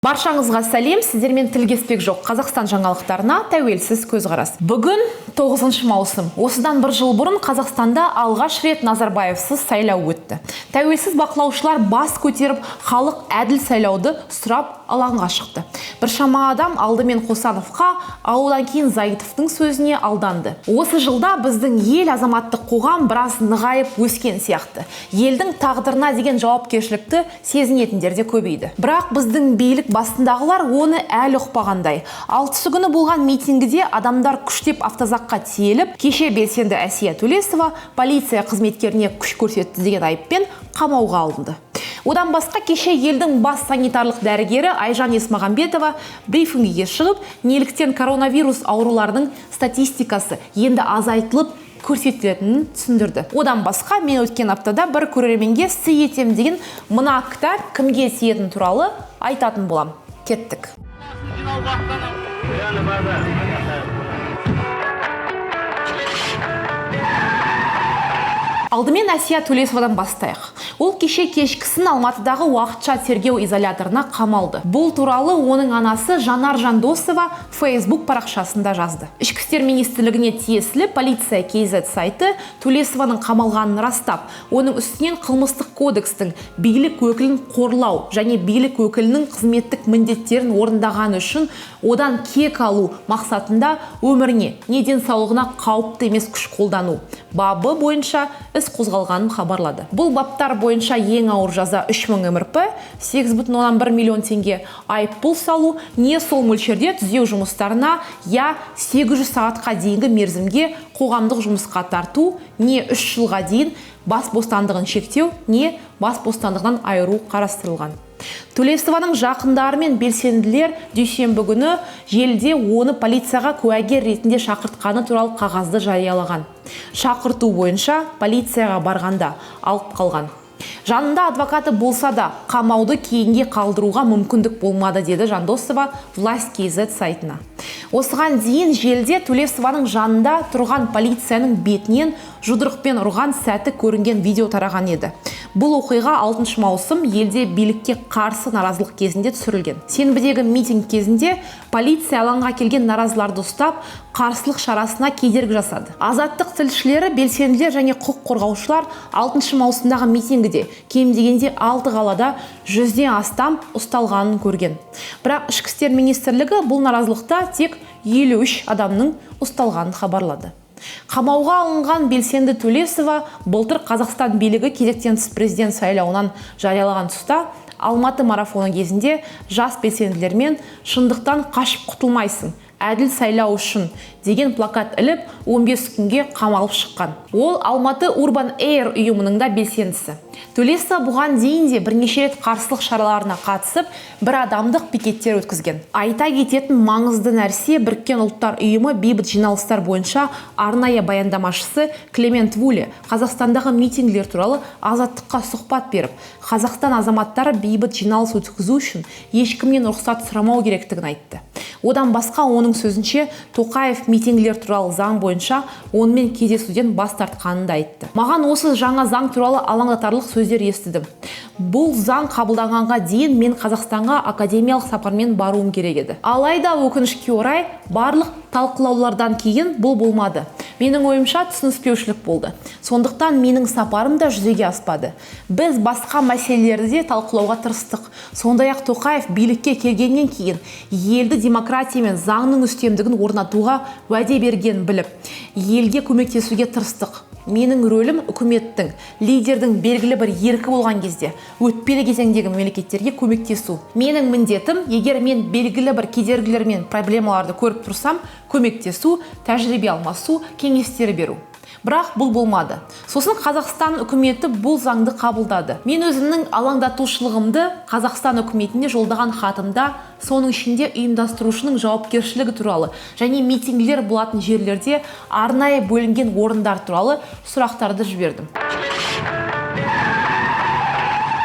Баршаңызға сәлем, сіздермен тілгеспек жоқ Қазақстан жаңалықтарына тәуелсіз көзқарас. Бүгін 9 маусым. Осыдан бір жыл бұрын Қазақстанда алғаш рет Назарбаевсыз сайлау өтті. Тәуелсіз бақылаушылар бас көтеріп, халық әділ сайлауды сұрап алаңға шықты. Біршама адам алдымен Қосановқа, одан кейін Заитовтың сөзіне алданды. Осы жылда біздің ел азаматтық қоғам біраз нығайып өскен сияқты. Елдің тағдырына деген жауапкершілікті сезінетіндер де көбейді. Бірақ біздің билік басындағылар оны әлі ұқпағандай. 6 күні болған митингіде адамдар күштеп автозаққа тиеліп, кеше белсенді Әсия Төлесова полиция қызметкеріне күш көрсетті деген айыппен қамауға алынды. Одан басқа кеше елдің бас санитарлық дәрігері Айжан Есмағамбетова брифингіге шығып, неліктен коронавирус аурулардың статистикасы енді азайтылып көрсетілетінін түсіндірді. Одан басқа мен өткен аптада бір көрерменге сый етем деген мына кітап кімге тиетіні туралы айтатын болам. Кеттік. Алдымен Әсия Төлесовадан бастайық. Ол кеше кешкісін Алматыдағы уақытша тергеу изоляторына қамалды. Бұл туралы оның анасы Жанар Жандосова Facebook парақшасында жазды. Ішкі істер министрлігіне тиесілі полиция KZ сайты Төлесованың қамалғанын растап, оның үстінен қылмыстық кодекстің билік өкілін қорлау және билік өкілінің қызметтік міндеттерін орындағаны үшін одан кек алу мақсатында өміріне, не денсаулығына қауіпті емес күш қолдану бабы бойынша іс қозғалғанын хабарлады. Бұл баптар бойынша ең ауыр жаза 3000 МРП, 8,1 миллион теңге айыппұл салу, не сол мөлшерде түзеу жұмыстарына, я 800 сағатқа дейінгі мерзімге қоғамдық жұмысқа тарту, не 3 жылға дейін бас бостандығын шектеу, не бас бостандығынан айыру қарастырылған. Төлесованың жақындары мен белсенділер дүйсенбі күні желіде оны полицияға куәгер ретінде шақыртқаны туралы қағазды жариялаған. Шақырту бойынша полицияға барғанда алып қалған. Жанында адвокаты болса да, қамауды кейінге қалдыруға мүмкіндік болмады, деді Жандосова Власть KZ сайтына. Осыған дейін желіде Төлесованың жанында тұрған полицияның бетінен жұдырықпен ұрған сәті көрінген видео тараған еді. Бұл оқиға 6 маусым елде билікке қарсы наразылық кезінде түсірілген. Сенбідегі митинг кезінде полиция алаңға келген наразыларды ұстап, қарсылық шарасына кедергі жасады. Азаттық тілшілері, белсенділер және құқық қорғаушылар 6 маусымдағы митингіде кем дегенде 6 қалада 100-ден астам ұсталғанын көрген. Бірақ ішкі істер министрлігі бұл наразылықта тек 53 адамның ұсталғанын хабарлады. Қамауға алынған белсенді Төлесова былтыр Қазақстан билігі кезектен тыс президент сайлауынан жариялаған тұста Алматы марафоны кезінде жас белсенділермен шындықтан қашып құтылмайсың, әділ сайлау үшін деген плакат іліп 15 күнге қамалып шыққан. Ол Алматы Urban Air ұйымының да белсендісі. Төлесова бұған дейін де бірнеше рет қарсылық шараларына қатысып, бір адамдық пикеттер өткізген. Айта кететін маңызды нәрсе, Біріккен ұлттар ұйымы бейбіт жиналыстар бойынша арнайы баяндамашысы Клемент Вуле Қазақстандағы митингілер туралы Азаттыққа сұхбат беріп, Қазақстан азаматтары бейбіт жиналыс өткізу үшін ешкімнен рұқсат сұрамау керектігін айтты. Одан басқа оның сөзінше Тоқаев митингілер туралы заң бойынша онымен кездесуден бас тартқанын да айтты. Маған осы жаңа заң туралы алаңдатарлық сөздер естідім. Бұл заң қабылданғанға дейін мен Қазақстанға академиялық сапармен баруым керек еді. Алайда өкінішке орай барлық талқылаулардан кейін бұл болмады. Менің ойымша түсініспеушілік болды. Сондықтан менің сапарым да жүзеге аспады. Біз басқа мәселелерді де талқылауға тырыстық. Сондай-ақ Тоқаев билікке келгеннен кейін елді демократия мен заңның үстемдігін орнатуға уәде берген біліп, елге көмектесуге тырыстық. Менің рөлім үкіметтің, лидердің белгілі бір еркі болған кезде өтпелі кезеңдегі мемлекеттерге көмектесу. Менің міндетім, егер мен белгілі бір кедергілер мен проблемаларды көріп тұрсам, көмектесу, тәжірибе алмасу, кеңестер беру. Бірақ бұл болмады. Сосын Қазақстан үкіметі бұл заңды қабылдады. Мен өзімнің алаңдатушылығымды Қазақстан үкіметіне жолдаған хатымда соның ішінде ұйымдастырушының жауапкершілігі туралы және митингілер болатын жерлерде арнайы бөлінген орындар туралы сұрақтарды жібердім.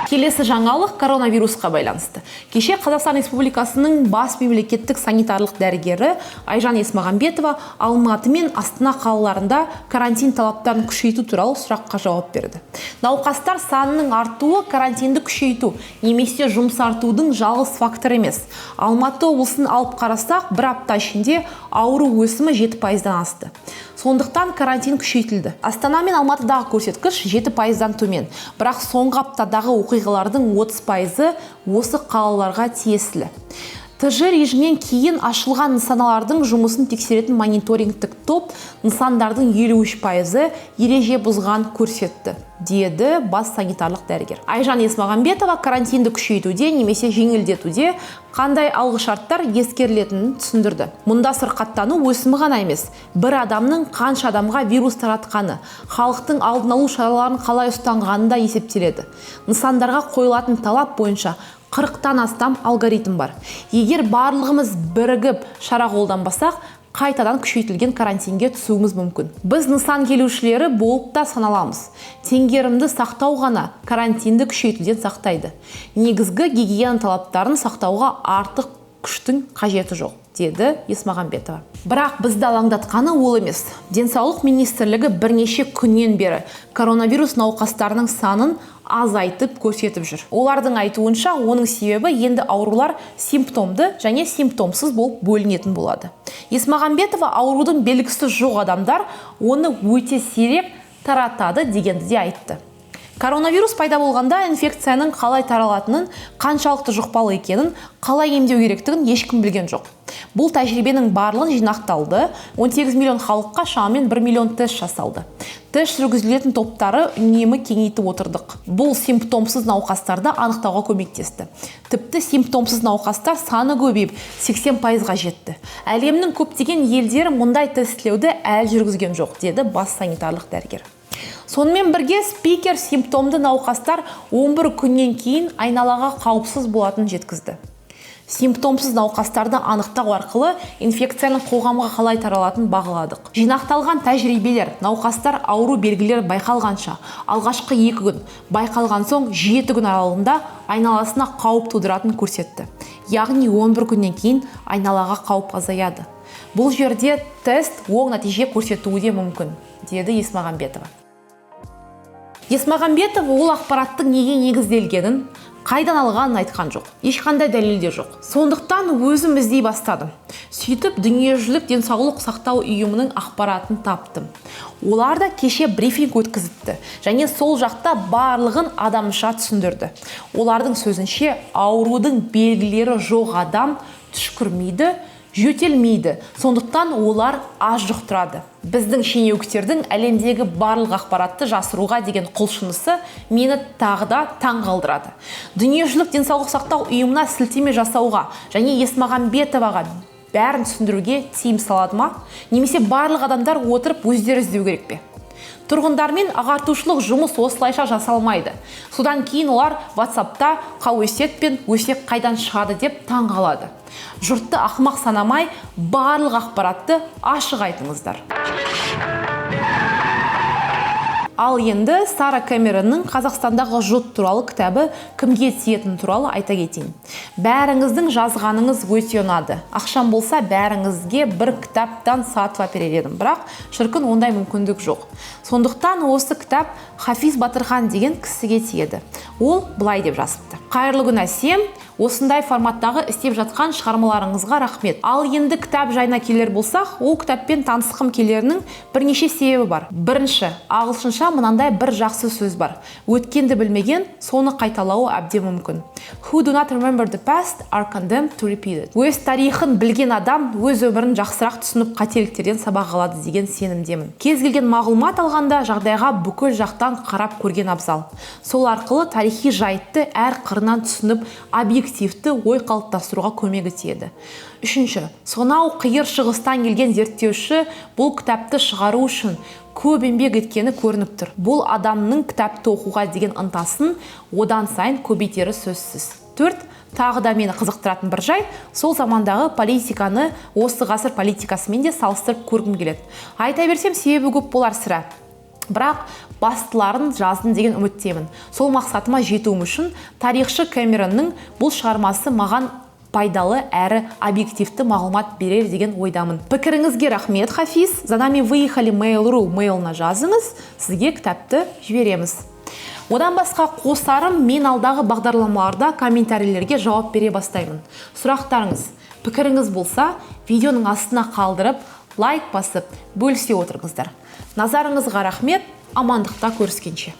Келесі жаңалық коронавирусқа байланысты. Кеше Қазақстан Республикасының бас мемлекеттік санитарлық дәрігері Айжан Есмағамбетова Алматы мен Астана қалаларында карантин талаптарын күшейту туралы сұраққа жауап берді. Науқастар санының артуы карантинді күшейту немесе жұмсартудың жалғыз фактор емес. Алматы облысын алып қарасақ, бір апта ішінде ауру өсімі 7%-дан асты. Сондықтан карантин күшейтілді. Астана мен Алматыдағы көрсеткіш 7%-дан төмен. Бірақ соңғы аптадағы оқиғалардың 30%-ы осы қалаларға тиесілі. ТЖ режимнен кейін ашылған нысаналардың жұмысын тексеретін мониторингтік топ нысандардың 53%-ы ереже бұзған көрсетті, деді бас санитарлық дәрігер. Айжан Есмағамбетова карантинді күшейтуде немесе жеңілдетуде қандай алғышарттар ескерілетінін түсіндірді. Мұнда сырқаттану өсімі ғана емес, бір адамның қанша адамға вирус таратқаны, халықтың алдын алу шараларын қалай ұстанғаны да есептеледі. Нысандарға қойылатын талап бойынша 40-тан астам алгоритм бар. Егер барлығымыз бірігіп шара қолданбасақ, қайтадан күшейтілген карантинге түсуіміз мүмкін. Біз нысан келушілері болып та саналамыз. Теңгерімді сақтау ғана карантинді күшейтуден сақтайды. Негізгі гигиена талаптарын сақтауға артық күштің қажеті жоқ, деді Есмағамбетова. Бірақ бізді алаңдатқаны ол емес. Денсаулық министрлігі бірнеше күннен бері коронавирус науқастарының санын азайтып көрсетіп жүр. Олардың айтуынша, оның себебі енді аурулар симптомды және симптомсыз болып бөлінетін болады. Есмағамбетова аурудың белгісі жоқ адамдар оны өте сирек таратады дегенді де айтты. Коронавирус пайда болғанда инфекцияның қалай таралатынын, қаншалықты жұқпалы екенін, қалай емдеу керектігін ешкім білген жоқ. Бұл тәжірибенің барлығын жинақталды. 18 миллион халыққа шамамен 1 миллион тест жасалды. Тест жүргізілетін топтары үнемі кеңейтіп отырдық. Бұл симптомсыз науқастарды анықтауға көмектесті. Тіпті симптомсыз науқастар саны көбейіп 80%-ға жетті. Әлемнің көптеген елдері мұндай тестілеуді әлі жүргізген жоқ, деді бас санитарлық дәрігер. Сонымен бірге спикер симптомды науқастар 11 күннен кейін айналаға қауіпсіз болатынын жеткізді. Симптомсыз науқастарды анықтау арқылы инфекцияның қоғамға қалай таралатынын бағаладық. Жинақталған тәжірибелер науқастар ауру белгілері байқалғанша, алғашқы 2 күн, байқалған соң 7 күн аралығында айналасына қауіп тудыратын көрсетті. Яғни 11 күннен кейін айналаға қауіп азаяды. Бұл жерде тест оң нәтиже көрсетуі де мүмкін, деді Есмағамбетова. Есмағамбетова ол ақпараттың неге негізделгенін, қайдан алғанын айтқан жоқ. Ешқандай дәлелдер жоқ. Сондықтан өзім іздей бастадым. Сөйтіп дүниежүзілік денсаулық сақтау ұйымының ақпаратын таптым. Олар да кеше брифинг өткізіпті және сол жақта барлығын адамша түсіндірді. Олардың сөзінше аурудың белгілері жоқ адам түшкірмейді, жөтелмейді. Сондықтан олар аз жұқтырады. Біздің шенеуніктердің әлемдегі барлық ақпаратты жасыруға деген құлшынысы мені тағы да таң қалдырады. Дүниежүзілік денсаулық сақтау ұйымына сілтеме жасауға және Есмағамбетоваға бәрін түсіндіруге тиым салады ма? Немесе барлық адамдар отырып өздері іздеу керек пе? Тұрғындармен ағартушылық жұмыс осылайша жасалмайды. Содан кейін олар WhatsApp-та қауесет пен өсек қайдан шығады деп таң қалады. Жұртты ақымақ санамай, барлық ақпаратты ашық айтыңыздар. Ал енді Сара Кэмеронның Қазақстандағы жұт туралы кітабы кімге тиетіні туралы айта кетейін. Бәріңіздің жазғаныңыз өте ұнады. Ақшам болса бәріңізге бір кітаптан сатып әперер едім, бірақ шіркін ондай мүмкіндік жоқ. Сондықтан осы кітап Хафиз Батырхан деген кісіге тиеді. Ол былай деп жазыпты: қайырлы күн әсем, осындай форматтағы істеп жатқан шығармаларыңызға рахмет. Ал енді кітап жайына келер болсақ, ол кітаппен танысқым келерінің бірнеше себебі бар. Бірінші, ағылшынша мынандай бір жақсы сөз бар: өткенді білмеген, соны қайталауы әбден мүмкін. Who do not remember the past are condemned to repeat it. Өз тарихын білген адам өз өмірін жақсырақ түсініп, қателіктерден сабақ алады деген сенімдемін. Кез келген мағлұмат алғанда жағдайға бүкіл жақтан қарап көрген абзал. Сол арқылы тарихи жайтты әр қырынан түсініп, объективті ой қалыптастыруға көмегі тиеді. Үшінші, сонау қиыр шығыстан келген зерттеуші бұл кітапты шығару үшін көп еңбек еткені көрініп тұр. Бұл адамның кітапты оқуға деген ынтасын одан сайын көбейтері сөзсіз. 4. Тағы да мені қызықтыратын бір жай, сол замандағы политиканы осы ғасыр политикасымен де салыстырып көргім келеді. Айта берсем себебі көп болар сірә. бірақ бастыларын жаздым деген үміттемін. Сол мақсатыма жетуім үшін тарихшы Кэмеронның бұл шығармасы маған пайдалы әрі объективті мағлұмат берер деген ойдамын. Пікіріңізге рахмет, Хафиз. За нами выехали Mail.ru мейлына жазыңыз, сізге кітапты жібереміз. Одан басқа қосарым, мен алдағы бағдарламаларда комментарийлерге жауап бере бастаймын. Сұрақтарыңыз, пікіріңіз болса, видеоның астына қалдырып, лайк басып, бөлісе отырыңыздар. Назарыңызға рахмет, амандықта көріскенше.